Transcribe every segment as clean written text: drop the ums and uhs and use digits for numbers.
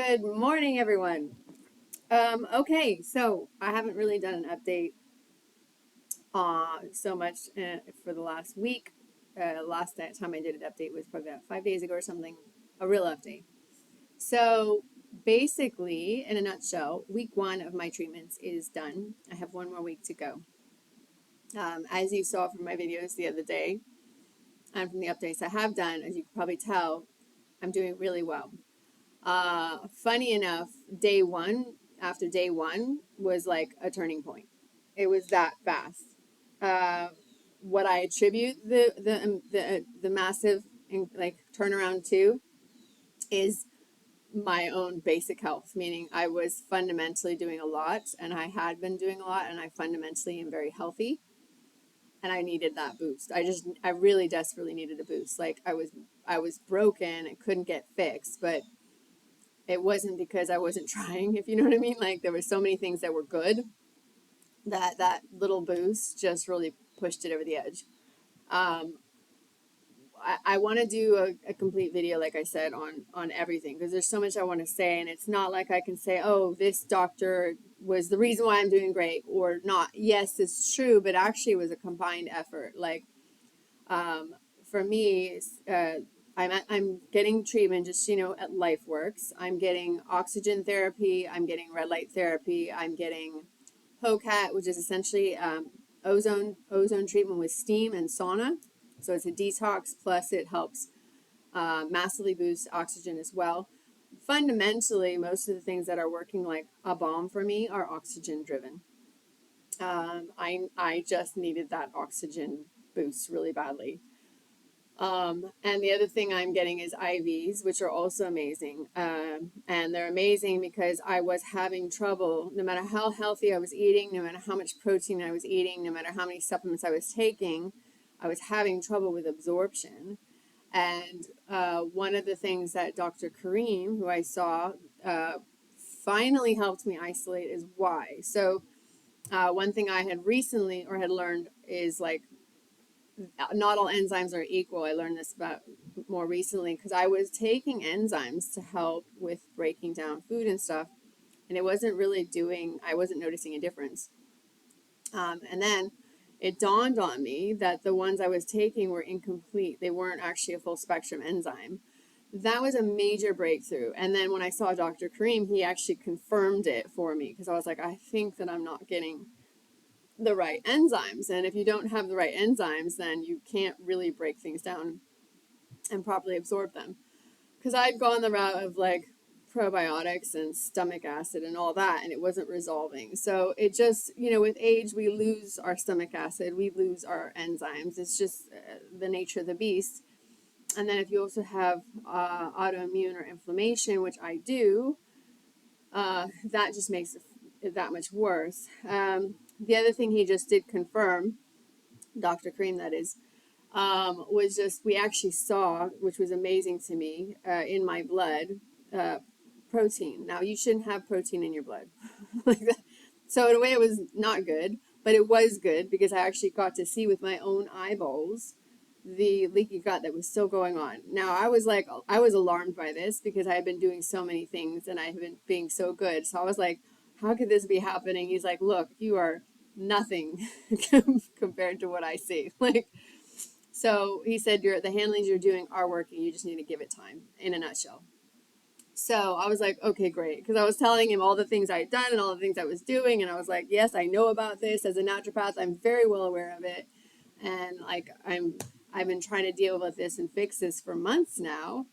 Good morning, everyone. Okay, so I haven't really done an update so much for the last week. Last time I did an update was probably about 5 days ago or something, a real update. So basically, in a nutshell, week one of my treatments is done. I have one more week to go. As you saw from my videos the other day and from the updates I have done, as you can probably tell, I'm doing really well. Funny enough, after day one was like a turning point. It was that fast. Uh, what I attribute the massive like turnaround to is my own basic health, meaning I was fundamentally doing a lot and I had been doing a lot and I fundamentally am very healthy and I needed that boost. I really desperately needed a boost. Like I was broken and couldn't get fixed, but it wasn't because I wasn't trying, if you know what I mean. Like there were so many things that were good that little boost just really pushed it over the edge. Um, I want to do a complete video, like I said, on everything because there's so much I want to say, and it's not like I can say, oh, this doctor was the reason why I'm doing great or not. Yes, it's true, but actually it was a combined effort. Like um, for me, I'm getting treatment just at LifeWorks. I'm getting oxygen therapy. I'm getting red light therapy. I'm getting HOCAT, which is essentially ozone treatment with steam and sauna. So it's a detox, plus it helps massively boost oxygen as well. Fundamentally, most of the things that are working like a bomb for me are oxygen driven. I just needed that oxygen boost really badly. And the other thing I'm getting is IVs, which are also amazing. And they're amazing because I was having trouble, no matter how healthy I was eating, no matter how much protein I was eating, no matter how many supplements I was taking, I was having trouble with absorption. And one of the things that Dr. Kareem, who I saw, finally helped me isolate is why. So one thing I had recently or had learned is like not all enzymes are equal. I learned this about more recently because I was taking enzymes to help with breaking down food and stuff, and it wasn't really I wasn't noticing a difference. And then it dawned on me that the ones I was taking were incomplete. They weren't actually a full spectrum enzyme. That was a major breakthrough. And then when I saw Dr. Kareem, he actually confirmed it for me because I was like, I think that I'm not getting the right enzymes. And if you don't have the right enzymes, then you can't really break things down and properly absorb them. Because I'd gone the route of like probiotics and stomach acid and all that, and it wasn't resolving. So it just, with age, we lose our stomach acid, we lose our enzymes. It's just the nature of the beast. And then if you also have autoimmune or inflammation, which I do, that just makes it that much worse. The other thing he just did confirm, Dr. Kareem, that is, was just we actually saw, which was amazing to me, in my blood, protein. Now you shouldn't have protein in your blood, like that. So in a way, it was not good, but it was good because I actually got to see with my own eyeballs the leaky gut that was still going on. Now I was alarmed by this because I had been doing so many things and I had been being so good. So I was like, how could this be happening? He's like, look, you are nothing compared to what I see. Like, so he said, the handlings you're doing are working. You just need to give it time, in a nutshell. So I was like, okay, great. Because I was telling him all the things I had done and all the things I was doing. And I was like, yes, I know about this. As a naturopath, I'm very well aware of it. And like, I've been trying to deal with this and fix this for months now.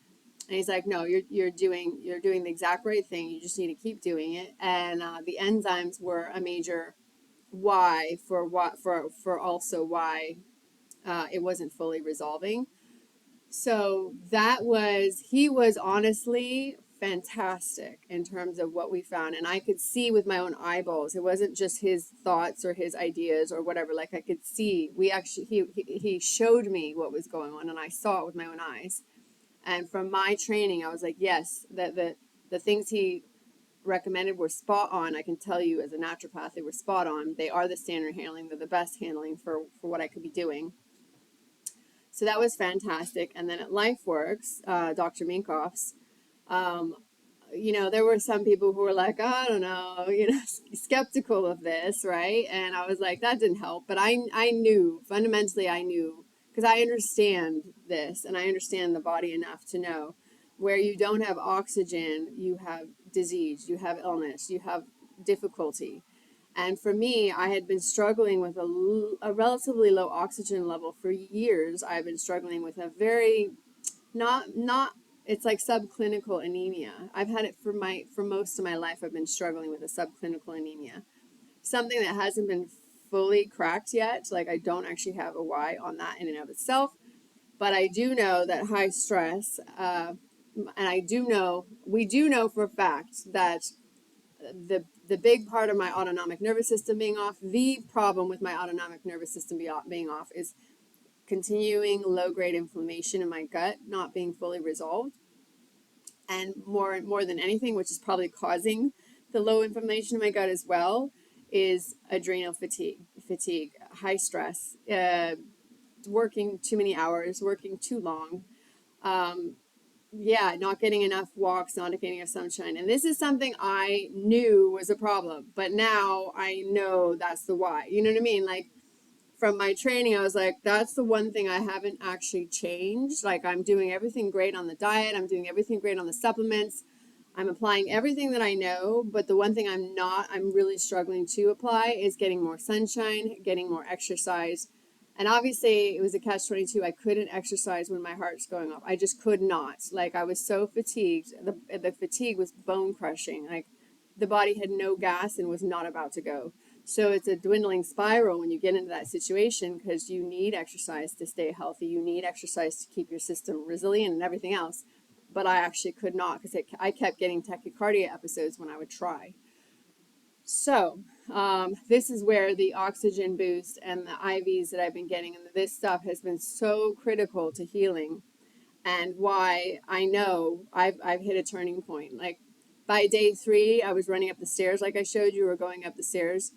And he's like, no, you're doing the exact right thing. You just need to keep doing it. And the enzymes were a major why for also why it wasn't fully resolving. So he was honestly fantastic in terms of what we found. And I could see with my own eyeballs, it wasn't just his thoughts or his ideas or whatever. Like I could see, he showed me what was going on and I saw it with my own eyes. And from my training, I was like, yes, that the things he recommended were spot on. I can tell you as a naturopath, they were spot on. They are the standard handling. They're the best handling for what I could be doing. So that was fantastic. And then at LifeWorks, Dr. Minkoff's, there were some people who were like, oh, I don't know, skeptical of this, right? And I was like, that didn't help. But I knew, fundamentally, I knew, because I understand this and I understand the body enough to know where you don't have oxygen, you have disease, you have illness, you have difficulty. And for me, I had been struggling with a relatively low oxygen level for years. I've been struggling with a very not it's like subclinical anemia. I've had it for most of my life. I've been struggling with a subclinical anemia, something that hasn't been fully cracked yet. Like, I don't actually have a why on that in and of itself, but I do know that high stress, and we do know for a fact that the big part of my autonomic nervous system being off, the problem with my autonomic nervous system being off is continuing low-grade inflammation in my gut not being fully resolved. And more than anything, which is probably causing the low inflammation in my gut as well, is adrenal fatigue, high stress, working too many hours, working too long, not getting enough walks, not getting enough sunshine. And this is something I knew was a problem, but now I know that's the why. You know what I mean? Like, from my training, I was like, that's the one thing I haven't actually changed. Like, I'm doing everything great on the diet. I'm doing everything great on the supplements. I'm applying everything that I know. But the one thing I'm really struggling to apply is getting more sunshine, getting more exercise. And obviously, it was a catch-22. I couldn't exercise when my heart's going off. I just could not. Like, I was so fatigued. The fatigue was bone crushing. Like, the body had no gas and was not about to go. So it's a dwindling spiral when you get into that situation, because you need exercise to stay healthy. You need exercise to keep your system resilient and everything else. But I actually could not, because I kept getting tachycardia episodes when I would try. So this is where the oxygen boost and the IVs that I've been getting and this stuff has been so critical to healing, and why I know I've hit a turning point. Like, by day 3, I was running up the stairs like I showed you, or going up the stairs.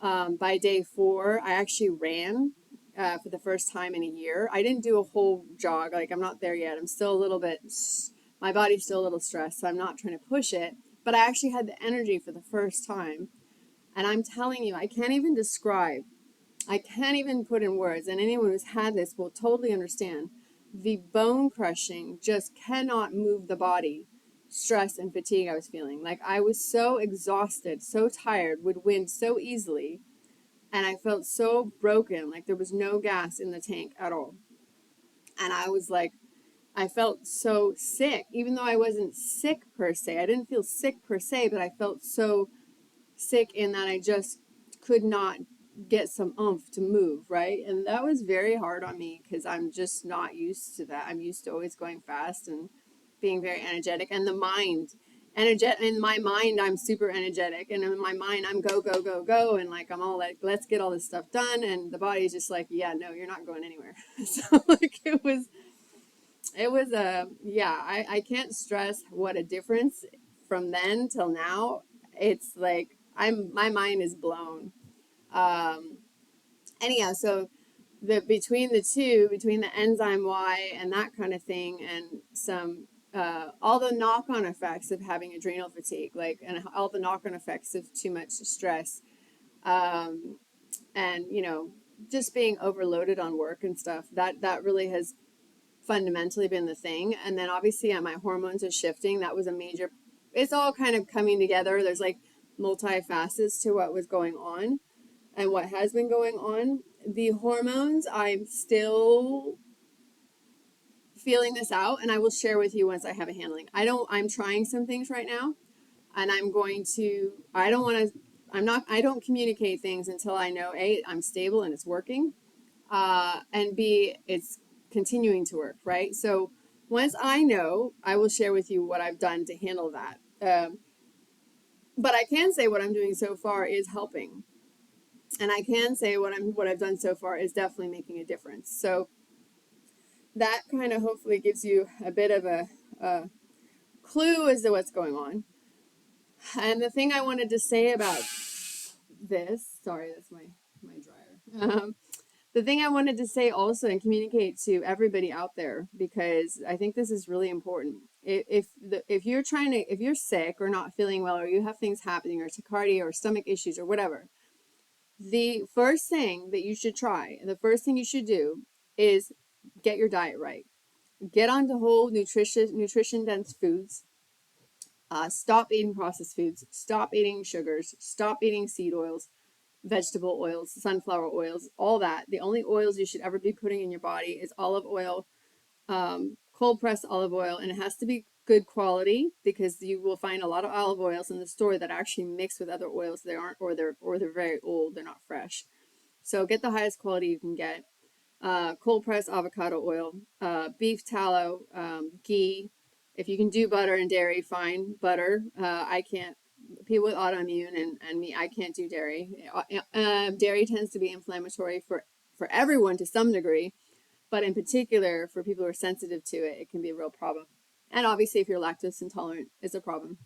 By day 4, I actually ran for the first time in a year. I didn't do a whole jog. Like, I'm not there yet. I'm still a little bit, my body's still a little stressed, so I'm not trying to push it. But I actually had the energy for the first time. And I'm telling you, I can't even put in words. And anyone who's had this will totally understand. The bone crushing just cannot move the body. Stress and fatigue I was feeling. Like, I was so exhausted, so tired, would win so easily. And I felt so broken, like there was no gas in the tank at all. And I was like, I felt so sick, even though I wasn't sick per se. I didn't feel sick per se, but I felt so sick in that I just could not get some oomph to move, right? And that was very hard on me, because I'm just not used to that. I'm used to always going fast and being very energetic. And the mind, in my mind, I'm super energetic, and in my mind, I'm go go go go, and like, I'm all like, let's get all this stuff done. And the body is just like, yeah, no, you're not going anywhere. So like, it was I can't stress what a difference from then till now. It's like, my mind is blown. um Anyhow, so between the enzyme Y and that kind of thing, and some all the knock-on effects of having adrenal fatigue, like, and all the knock-on effects of too much stress, um and just being overloaded on work and stuff, that really has fundamentally been the thing. And then obviously, my hormones are shifting. That was a major, it's all kind of coming together. There's like multifacets to what was going on and what has been going on. The hormones, I'm still feeling this out, and I will share with you once I have a handling. I'm trying some things right now, and I don't communicate things until I know, A, I'm stable and it's working, and B, it's continuing to work, right? So once I know, I will share with you what I've done to handle that. But I can say what I'm doing so far is helping, and I can say what I've done so far is definitely making a difference. So that kind of hopefully gives you a bit of a clue as to what's going on. And the thing I wanted to say about this, sorry, that's my dryer. The thing I wanted to say also and communicate to everybody out there, because I think this is really important. If you're if you're sick or not feeling well, or you have things happening, or tachycardia or stomach issues or whatever, the first thing that you should try, the first thing you should do is get your diet right. Get onto whole nutrition dense foods. Stop eating processed foods. Stop eating sugars. Stop eating seed oils, vegetable oils, sunflower oils, all that. The only oils you should ever be putting in your body is olive oil, cold pressed olive oil, and it has to be good quality, because you will find a lot of olive oils in the store that actually mix with other oils. They aren't, or they're very old. They're not fresh. So get the highest quality you can get. Cold pressed avocado oil, beef tallow, ghee. If you can do butter and dairy, fine. Butter. I can't. People with autoimmune and me, I can't do dairy. Dairy tends to be inflammatory for everyone to some degree, but in particular for people who are sensitive to it, it can be a real problem. And obviously, if you're lactose intolerant, it's a problem.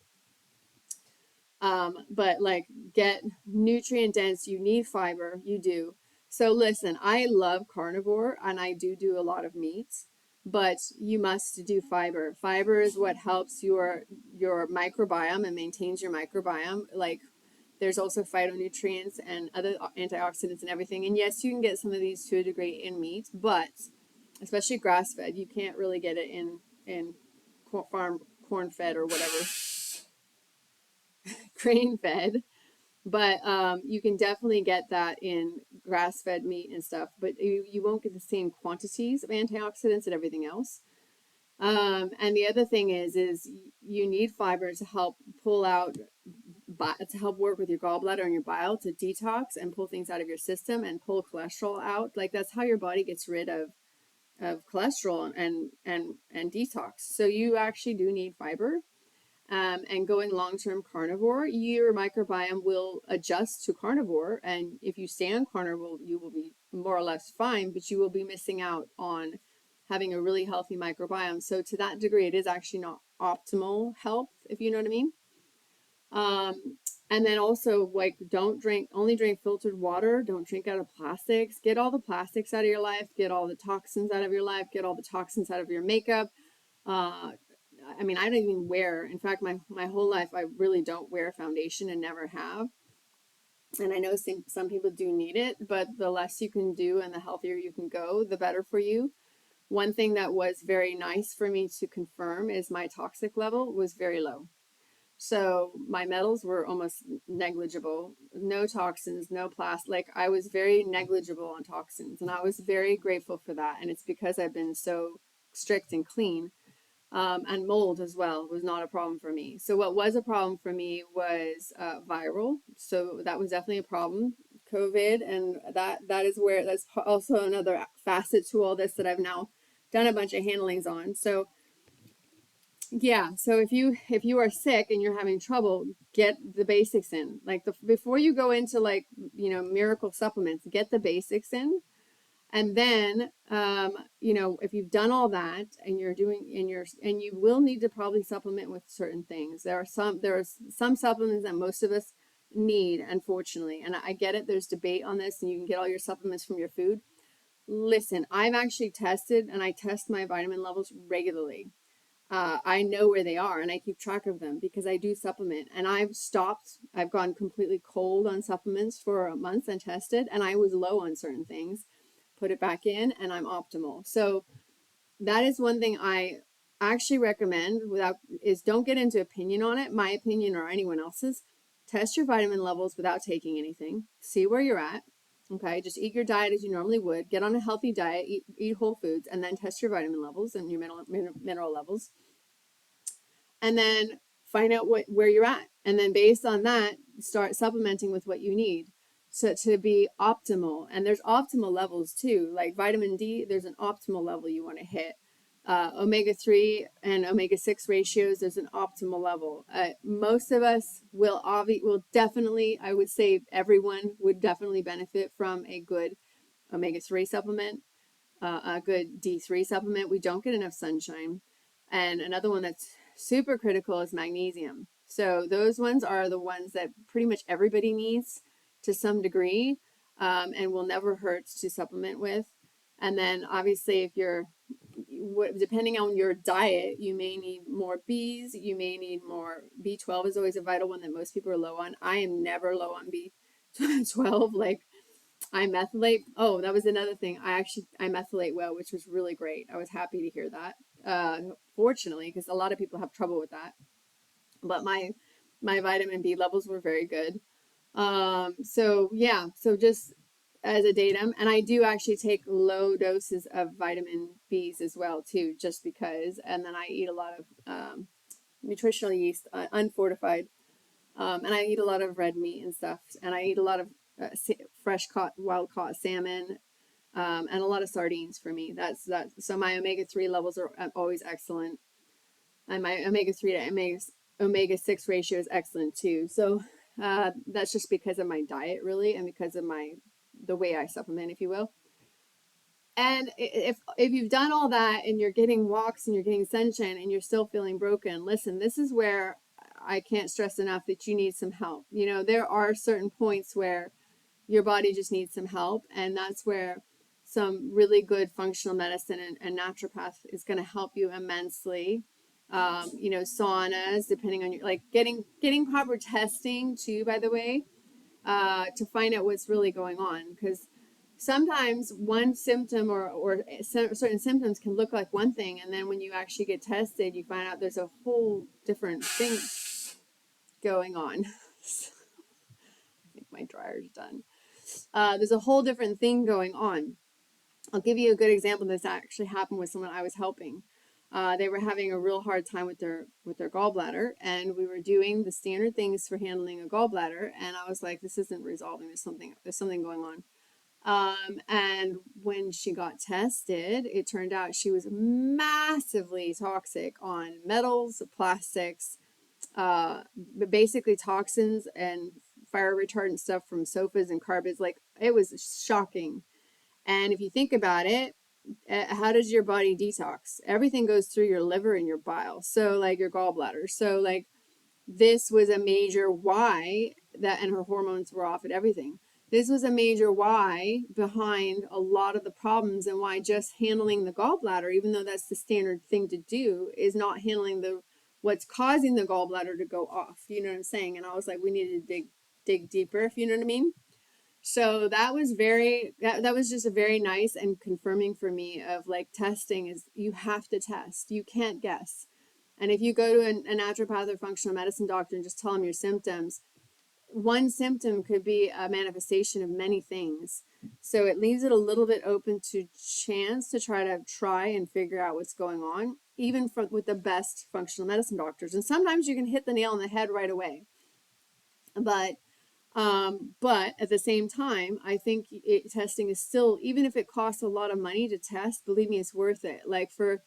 But like, get nutrient dense. You need fiber. You do. So listen, I love carnivore and I do a lot of meats, but you must do fiber. Fiber is what helps your microbiome and maintains your microbiome. Like, there's also phytonutrients and other antioxidants and everything. And yes, you can get some of these to a degree in meat, but especially grass fed, you can't really get it in farm corn fed or whatever, grain fed. But you can definitely get that in grass-fed meat and stuff, but you won't get the same quantities of antioxidants and everything else. And the other thing is you need fiber to help pull out, to help work with your gallbladder and your bile to detox and pull things out of your system and pull cholesterol out. Like, that's how your body gets rid of cholesterol and detox. So you actually do need fiber. And going long-term carnivore, your microbiome will adjust to carnivore. And if you stay on carnivore, you will be more or less fine, but you will be missing out on having a really healthy microbiome. So to that degree, it is actually not optimal health, if you know what I mean. And then also, like, only drink filtered water. Don't drink out of plastics. Get all the plastics out of your life. Get all the toxins out of your life. Get all the toxins out of your makeup. I mean, I don't even wear, in fact, my whole life, I really don't wear foundation and never have. And I know some people do need it, but the less you can do and the healthier you can go, the better for you. One thing that was very nice for me to confirm is my toxic level was very low. So my metals were almost negligible, no toxins, no plastic. Like, I was very negligible on toxins, and I was very grateful for that. And it's because I've been so strict and clean. And mold as well was not a problem for me. So what was a problem for me was viral. So that was definitely a problem. COVID, and that is where, that's also another facet to all this that I've now done a bunch of handlings on. So yeah, so if you are sick and you're having trouble, get the basics in. Like, before you go into, like, miracle supplements, get the basics in. And then, if you've done all that and you're doing, and you will need to probably supplement with certain things. There are some supplements that most of us need, unfortunately. And I get it. There's debate on this, and you can get all your supplements from your food. Listen, I've actually tested, and I test my vitamin levels regularly. I know where they are and I keep track of them because I do supplement, and I've gone completely cold on supplements for a month and tested, and I was low on certain things, put it back in, and I'm optimal. So that is one thing I actually recommend, is don't get into opinion on it, my opinion or anyone else's. Test your vitamin levels without taking anything. See where you're at. Okay, just eat your diet as you normally would. Get on a healthy diet, eat whole foods, and then test your vitamin levels and your mineral levels. And then find out where you're at. And then based on that, start supplementing with what you need to be optimal. And there's optimal levels too. Like vitamin D, there's an optimal level you want to hit. Omega-3 and omega-6 ratios, there's an optimal level. Most of us will definitely, I would say everyone would definitely benefit from a good omega-3 supplement, a good D3 supplement. We don't get enough sunshine. And another one that's super critical is magnesium. So those ones are the ones that pretty much everybody needs to some degree. and will never hurt to supplement with. And then obviously, if you're depending on your diet, you may need more B's, you may need more. B12 is always a vital one that most people are low on. I am never low on B12. Like, I methylate. Oh, that was another thing. I methylate well, which was really great. I was happy to hear that. Fortunately, because a lot of people have trouble with that. But my vitamin B levels were very good. So yeah, so just as a datum, and I do actually take low doses of vitamin B's as well too, just because. And then I eat a lot of nutritional yeast, unfortified, and I eat a lot of red meat and stuff, and I eat a lot of fresh caught, wild caught salmon, and a lot of sardines for me. That's that. So my omega-3 levels are always excellent, and my omega-3 to omega-6 ratio is excellent too. So that's just because of my diet, really, and because of the way I supplement, if you will. And if you've done all that and you're getting walks and you're getting sunshine and you're still feeling broken, listen, this is where I can't stress enough that you need some help. You know, there are certain points where your body just needs some help, and that's where some really good functional medicine and naturopath is going to help you immensely. You know, saunas, depending on your, like, getting proper testing too, by the way, to find out what's really going on, because sometimes one symptom or certain symptoms can look like one thing, and then when you actually get tested, you find out there's a whole different thing going on. I think my dryer's done. There's a whole different thing going on. I'll give you a good example. This actually happened with someone I was helping. They were having a real hard time with their gallbladder, and we were doing the standard things for handling a gallbladder. And I was like, "This isn't resolving. There's something going on." And when she got tested, it turned out she was massively toxic on metals, plastics, basically toxins and fire retardant stuff from sofas and carpets. Like, it was shocking. And if you think about it, how does your body detox? Everything goes through your liver and your bile. So, like, your gallbladder. So, like, this was a major why that, and her hormones were off and everything. This was a major why behind a lot of the problems, and why just handling the gallbladder, even though that's the standard thing to do, is not handling what's causing the gallbladder to go off. You know what I'm saying? And I was like, we need to dig deeper, if you know what I mean. So that was that was just a very nice and confirming for me of, like, testing is, you have to test. You can't guess. And if you go to a naturopath or functional medicine doctor and just tell them your symptoms, one symptom could be a manifestation of many things. So it leaves it a little bit open to chance to try and figure out what's going on, even with the best functional medicine doctors. And sometimes you can hit the nail on the head right away. But at the same time, I think testing is still, even if it costs a lot of money to test, believe me, it's worth it. Like, for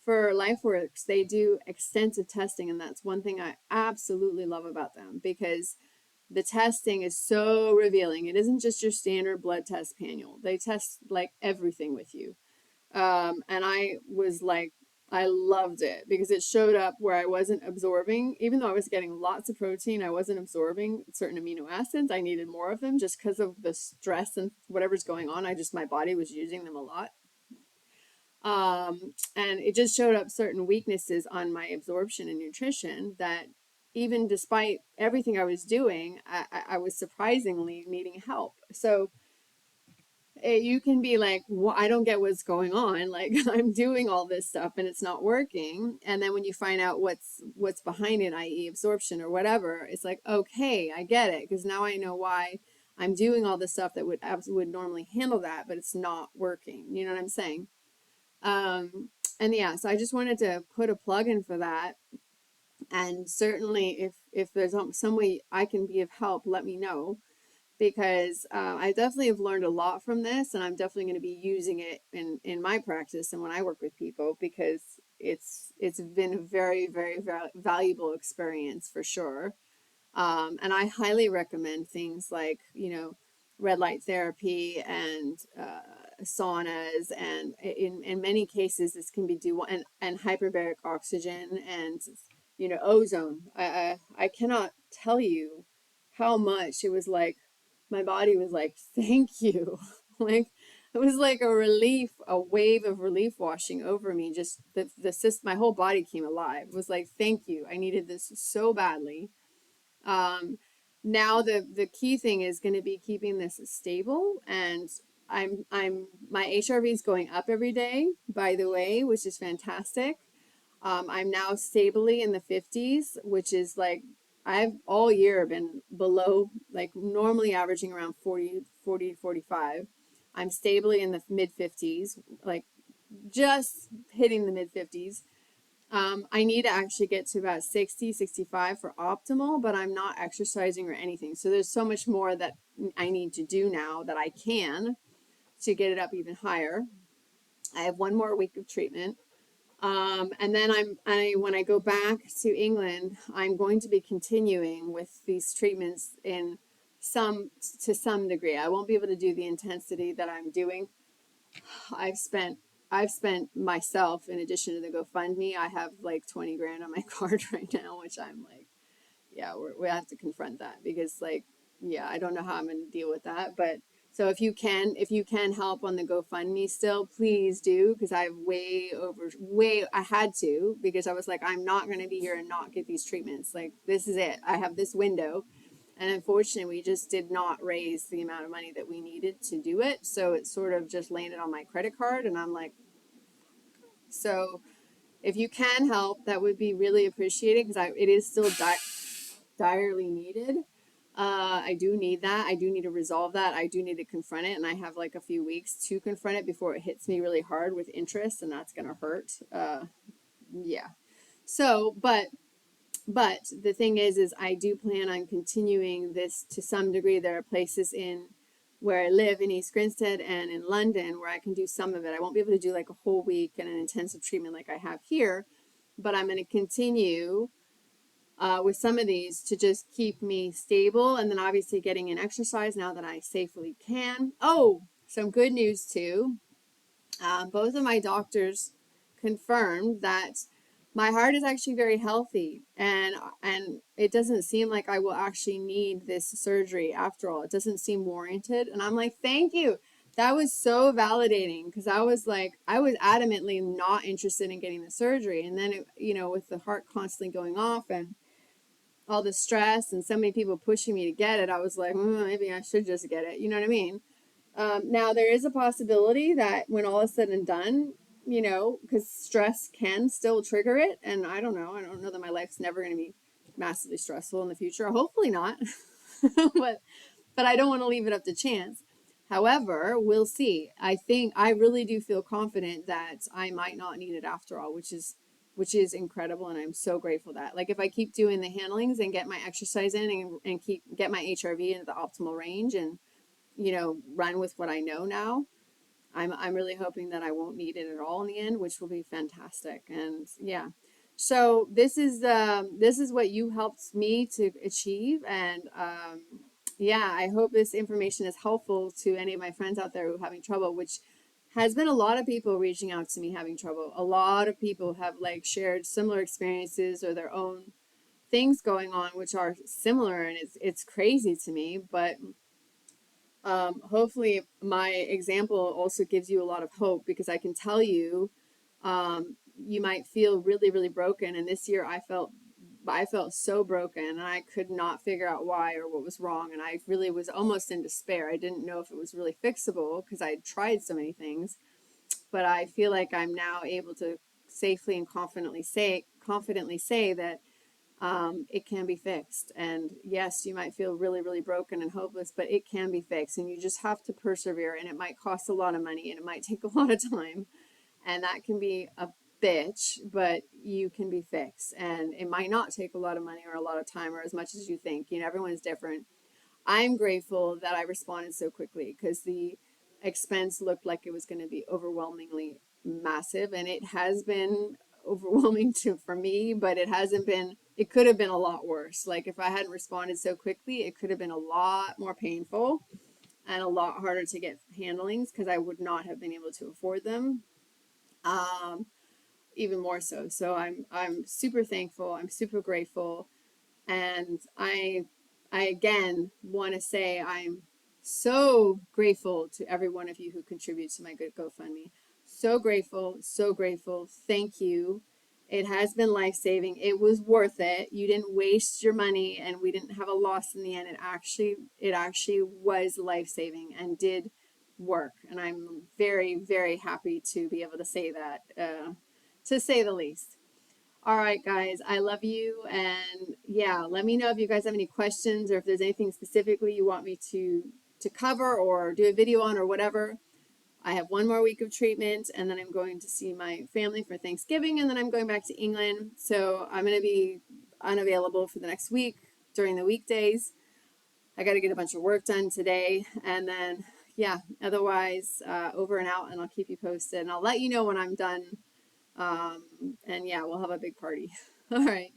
LifeWorks, they do extensive testing, and that's one thing I absolutely love about them, because the testing is so revealing. It isn't just your standard blood test panel. They test, like, everything with you. And I was like, I loved it because it showed up where I wasn't absorbing, even though I was getting lots of protein, I wasn't absorbing certain amino acids. I needed more of them just because of the stress and whatever's going on. My body was using them a lot. And it just showed up certain weaknesses on my absorption and nutrition that, even despite everything I was doing, I was surprisingly needing help. So you can be like, well, I don't get what's going on. Like, I'm doing all this stuff and it's not working. And then when you find out what's behind it, i.e. absorption or whatever, it's like, okay, I get it. Because now I know why I'm doing all this stuff that would normally handle that, but it's not working. You know what I'm saying? And yeah, so I just wanted to put a plug in for that. And certainly if there's some way I can be of help, let me know, because I definitely have learned a lot from this, and I'm definitely going to be using it in my practice and when I work with people, because it's been a very, very, very valuable experience for sure. And I highly recommend things like, red light therapy and saunas, and in many cases this can be and hyperbaric oxygen and ozone. I cannot tell you how much it was like my body was like, thank you. Like, it was like a relief, a wave of relief washing over me. Just my whole body came alive. It was like, thank you. I needed this so badly. Um, Now the key thing is going to be keeping this stable, and my HRV is going up every day, by the way, which is fantastic. I'm now stably in the 50s, which is like I've all year been below, like normally averaging around 40 45. I'm stably in the mid 50s, like just hitting the mid 50s. I need to actually get to about 60, 65 for optimal, but I'm not exercising or anything. So there's so much more that I need to do now that I can to get it up even higher. I have one more week of treatment. And then when I go back to England, I'm going to be continuing with these treatments some to some degree. I won't be able to do the intensity that I'm doing. I've spent I've spent myself, in addition to the GoFundMe, I have like 20 grand on my card right now, which I'm like, yeah, we have to confront that because like, yeah, I don't know how I'm going to deal with that. But so if you can help on the GoFundMe still, please do, because I had to, because I was like, I'm not going to be here and not get these treatments. Like, this is it. I have this window. And unfortunately, we just did not raise the amount of money that we needed to do it. So it sort of just landed on my credit card. And I'm like, so if you can help, that would be really appreciated, because it is still direly needed. I do need that. I do need to resolve that. I do need to confront it. And I have like a few weeks to confront it before it hits me really hard with interest. And that's going to hurt. Yeah. So, but the thing is I do plan on continuing this to some degree. There are places in where I live in East Grinstead and in London where I can do some of it. I won't be able to do like a whole week and an intensive treatment like I have here, but I'm going to continue with some of these to just keep me stable, and then obviously getting in exercise now that I safely can. Oh, some good news too. Both of my doctors confirmed that my heart is actually very healthy, and it doesn't seem like I will actually need this surgery after all. It doesn't seem warranted, and I'm like, thank you. That was so validating, because I was like, I was adamantly not interested in getting the surgery, and then with the heart constantly going off and all the stress and so many people pushing me to get it, I was like, maybe I should just get it. You know what I mean? Now, there is a possibility that when all is said and done, because stress can still trigger it. And I don't know. I don't know that my life's never going to be massively stressful in the future. Hopefully not. but but I don't want to leave it up to chance. However, we'll see. I really do feel confident that I might not need it after all, which is incredible, and I'm so grateful that, like, if I keep doing the handlings and get my exercise in, and get my HRV into the optimal range, and run with what I know now, I'm really hoping that I won't need it at all in the end, which will be fantastic. And yeah, so this is what you helped me to achieve, and yeah, I hope this information is helpful to any of my friends out there who are having trouble, which has been a lot of people reaching out to me having trouble. A lot of people have like shared similar experiences or their own things going on, which are similar, and it's crazy to me, but hopefully my example also gives you a lot of hope, because I can tell you, you might feel really, really broken. And this year I felt so broken, and I could not figure out why or what was wrong. And I really was almost in despair. I didn't know if it was really fixable because I had tried so many things, but I feel like I'm now able to safely and confidently say that it can be fixed. And yes, you might feel really, really broken and hopeless, but it can be fixed. And you just have to persevere. And it might cost a lot of money, and it might take a lot of time. And that can be a bitch, but you can be fixed. And it might not take a lot of money or a lot of time or as much as you think. Everyone's different. I'm grateful that I responded so quickly, because the expense looked like it was going to be overwhelmingly massive, and it has been overwhelming for me, but it could have been a lot worse. Like, if I hadn't responded so quickly, it could have been a lot more painful and a lot harder to get handlings, because I would not have been able to afford them. Even more so. So I'm super thankful. I'm super grateful. And I again want to say So grateful to every one of you who contribute to my good GoFundMe. So grateful, so grateful. Thank you. It has been life-saving. It was worth it. You didn't waste your money and we didn't have a loss in the end. It actually was life-saving and did work. And I'm very, very happy to be able to say that, to say the least. All right, guys, I love you. And yeah, let me know if you guys have any questions or if there's anything specifically you want me to cover or do a video on or whatever. I have one more week of treatment and then I'm going to see my family for Thanksgiving and then I'm going back to England. So I'm going to be unavailable for the next week during the weekdays. I got to get a bunch of work done today. And then, yeah, otherwise, over and out, and I'll keep you posted. And I'll let you know when I'm done. And yeah, we'll have a big party. All right.